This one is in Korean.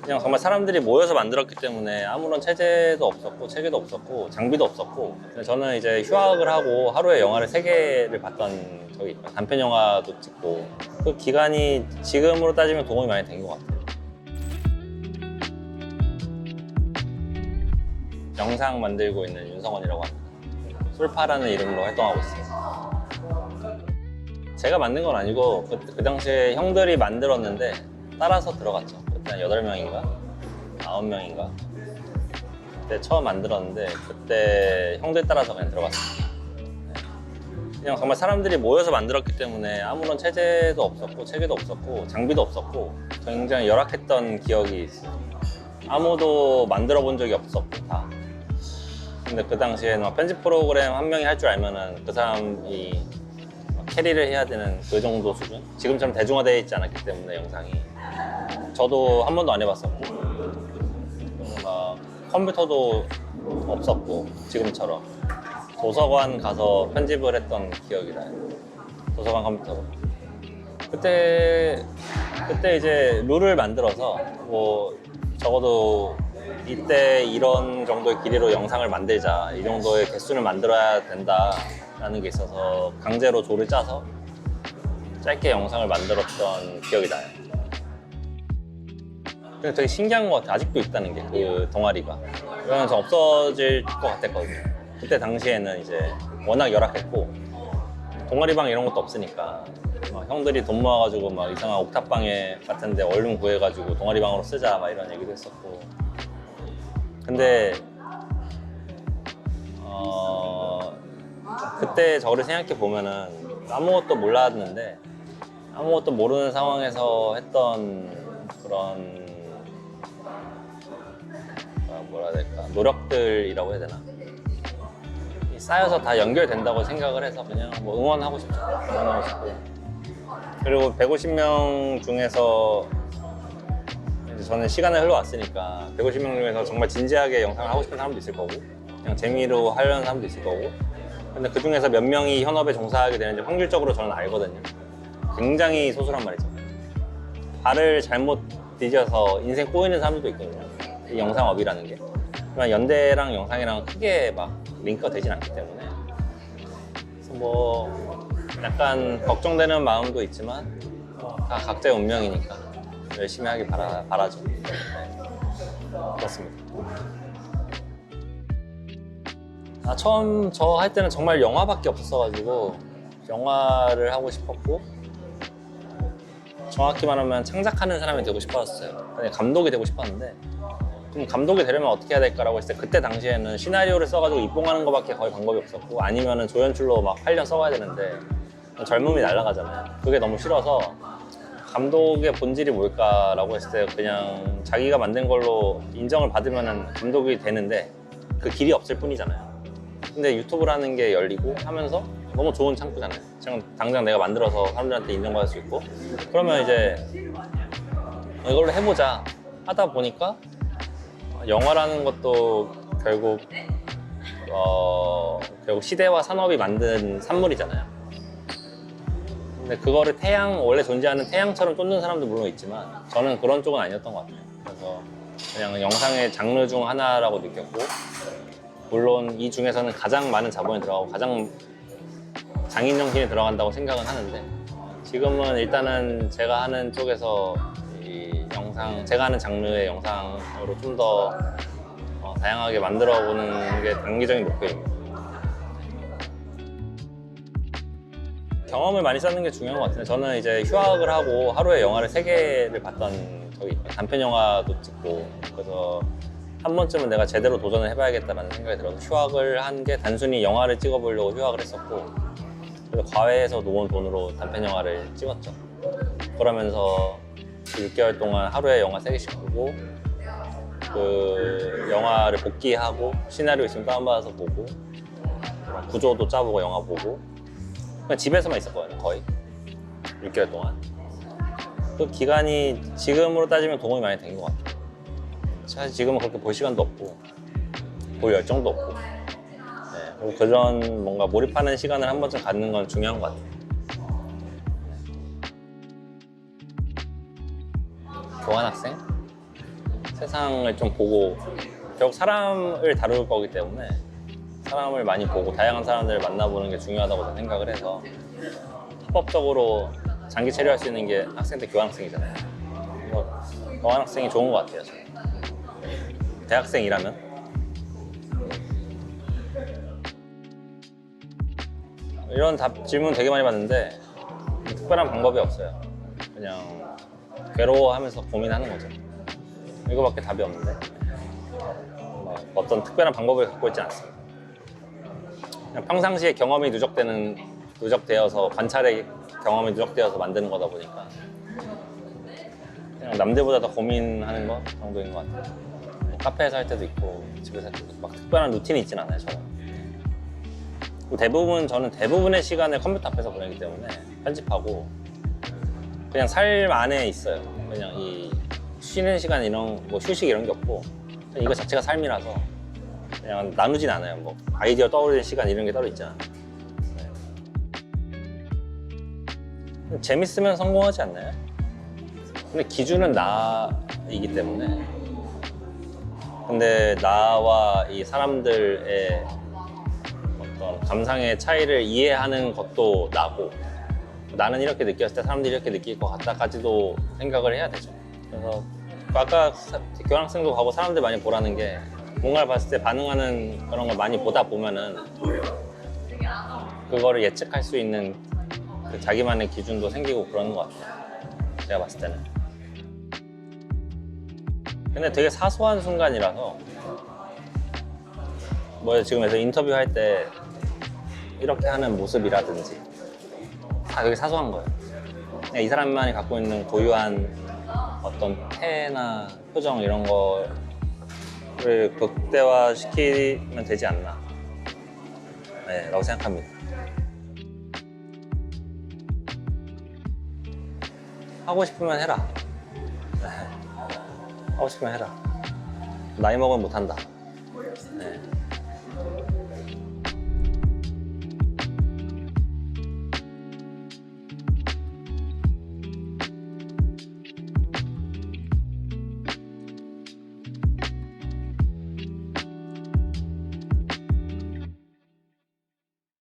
그냥 정말 사람들이 모여서 만들었기 때문에 아무런 체제도 없었고 체계도 없었고 장비도 없었고, 저는 이제 휴학을 하고 하루에 영화를 3개를 봤던 적이 있고 단편 영화도 찍고, 그 기간이 지금으로 따지면 도움이 많이 된 것 같아요. 영상 만들고 있는 윤성원이라고 합니다. 솔파라는 이름으로 활동하고 있어요. 제가 만든 건 아니고 그 당시에 형들이 만들었는데 따라서 들어갔죠. 그때 한 8명인가? 9명인가? 그때 처음 만들었는데 그때 형들 따라서 그냥 들어갔어요. 그냥 정말 사람들이 모여서 만들었기 때문에 아무런 체제도 없었고 체계도 없었고 장비도 없었고 굉장히 열악했던 기억이 있어요. 아무도 만들어 본 적이 없었고 다. 근데 그 당시에는 편집 프로그램 한 명이 할 줄 알면은 그 사람이 캐리를 해야 되는 그 정도 수준? 지금처럼 대중화되어 있지 않았기 때문에 영상이 저도 한 번도 안 해봤었고, 막 컴퓨터도 없었고 지금처럼 도서관 가서 편집을 했던 기억이 나요. 도서관 컴퓨터로. 그때 이제 룰을 만들어서 뭐 적어도 이때 이런 정도의 길이로 영상을 만들자, 이 정도의 개수를 만들어야 된다라는 게 있어서 강제로 조를 짜서 짧게 영상을 만들었던 기억이 나요. 근데 되게 신기한 것 같아요. 아직도 있다는 게, 그 동아리가. 이거는 좀 없어질 것 같았거든요. 그때 당시에는 이제 워낙 열악했고 동아리방 이런 것도 없으니까 막 형들이 돈 모아가지고 막 이상한 옥탑방에 같은데 얼른 구해가지고 동아리방으로 쓰자 막 이런 얘기도 했었고. 근데 그때 저를 생각해 보면은 아무것도 몰랐는데, 아무것도 모르는 상황에서 했던 그런 뭐라 해야 될까, 노력들이라고 해야 되나, 쌓여서 다 연결된다고 생각을 해서 그냥 뭐 응원하고 싶죠. 응원하고 싶고. 그리고 150명 중에서 이제 저는 시간을 흘러왔으니까 150명 중에서 정말 진지하게 영상을 하고 싶은 사람도 있을 거고 그냥 재미로 하려는 사람도 있을 거고, 근데 그 중에서 몇 명이 현업에 종사하게 되는지 확률적으로 저는 알거든요. 굉장히 소수란 말이죠. 발을 잘못 디뎌서 인생 꼬이는 사람들도 있거든요, 이 영상업이라는 게. 하지만 연대랑 영상이랑 크게 막 링크가 되진 않기 때문에, 그래서 뭐 약간 걱정되는 마음도 있지만 다 각자의 운명이니까 열심히 하길 바라죠. 그렇습니다. 처음 저 할 때는 정말 영화밖에 없었어가지고 영화를 하고 싶었고, 정확히 말하면 창작하는 사람이 되고 싶었어요. 감독이 되고 싶었는데, 그럼 감독이 되려면 어떻게 해야 될까라고 했을 때 그때 당시에는 시나리오를 써가지고 입봉하는 것밖에 거의 방법이 없었고, 아니면은 조연출로 막 8년 써가야 되는데 젊음이 날아가잖아요. 그게 너무 싫어서 감독의 본질이 뭘까라고 했을 때 그냥 자기가 만든 걸로 인정을 받으면은 감독이 되는데 그 길이 없을 뿐이잖아요. 근데 유튜브라는 게 열리고 하면서 너무 좋은 창구잖아요. 지금 당장 내가 만들어서 사람들한테 인정받을 수 있고, 그러면 이제 이걸로 해보자 하다 보니까 영화라는 것도 결국 시대와 산업이 만든 산물이잖아요. 근데 그거를 원래 존재하는 태양처럼 쫓는 사람도 물론 있지만 저는 그런 쪽은 아니었던 것 같아요. 그래서 그냥 영상의 장르 중 하나라고 느꼈고, 물론 이 중에서는 가장 많은 자본이 들어가고 가장 장인 정신이 들어간다고 생각은 하는데, 지금은 일단은 제가 하는 쪽에서 이 제가 하는 장르의 영상으로 좀 더 다양하게 만들어 보는 게 단기적인 목표입니다. 경험을 많이 쌓는 게 중요한 것 같아요. 저는 이제 휴학을 하고 하루에 영화를 3개를 봤던 적이 있고 단편 영화도 찍고, 그래서 한 번쯤은 내가 제대로 도전을 해봐야겠다는 생각이 들어서 휴학을 한 게 단순히 영화를 찍어보려고 휴학을 했었고, 그래서 과외에서 모은 돈으로 단편 영화를 찍었죠. 그러면서 6개월 동안 하루에 영화 3개씩 보고, 그 영화를 복귀하고 시나리오 있으면 다운받아서 보고 구조도 짜보고 영화 보고 그냥 집에서만 있었거든요, 거의 6개월 동안. 그 기간이 지금으로 따지면 도움이 많이 된 것 같아요. 사실 지금은 그렇게 볼 시간도 없고 볼 열정도 없고, 그리고 그런 뭔가 몰입하는 시간을 한 번쯤 갖는 건 중요한 것 같아요. 교환학생? 세상을 좀 보고 결국 사람을 다룰 거기 때문에 사람을 많이 보고 다양한 사람들을 만나보는 게 중요하다고 저는 생각을 해서 합법적으로 장기 체류할 수 있는 게 학생 때 교환학생이잖아요. 그래서 교환학생이 좋은 것 같아요. 저는. 대학생이라면 이런 질문 되게 많이 받는데 특별한 방법이 없어요. 그냥 괴로워하면서 고민하는 거죠. 이거밖에 답이 없는데 어떤 특별한 방법을 갖고 있지 않습니다. 그냥 평상시에 경험이 누적되어서 관찰의 경험이 누적되어서 만드는 거다 보니까 그냥 남들보다 더 고민하는 거 정도인 것 같아요. 카페에서 할 때도 있고 집에서 할 때도 막 특별한 루틴이 있진 않아요. 저는 대부분의 시간을 컴퓨터 앞에서 보내기 때문에 편집하고 그냥 삶 안에 있어요. 그냥 이 쉬는 시간 이런 뭐 휴식 이런 게 없고 이거 자체가 삶이라서 그냥 나누진 않아요. 뭐 아이디어 떠오르는 시간 이런 게 따로 있잖아. 네. 재밌으면 성공하지 않나요? 근데 기준은 나이기 때문에 근데 나와 이 사람들의 어떤 감상의 차이를 이해하는 것도 나고 나는 이렇게 느꼈을 때 사람들이 이렇게 느낄 것 같다까지도 생각을 해야 되죠. 그래서 아까 교환학생도 가고 사람들 많이 보라는 게 뭔가를 봤을 때 반응하는 그런 걸 많이 보다 보면은 그거를 예측할 수 있는 그 자기만의 기준도 생기고 그러는 것 같아요. 제가 봤을 때는. 근데 되게 사소한 순간이라서 뭐 지금에서 인터뷰할 때 이렇게 하는 모습이라든지 다 되게 사소한 거예요. 그냥 이 사람만이 갖고 있는 고유한 어떤 태나 표정 이런 거를 극대화시키면 되지 않나 라고 생각합니다. 하고 싶으면 해라. 하고 싶으면 해라. 나이 먹으면 못한다. 네.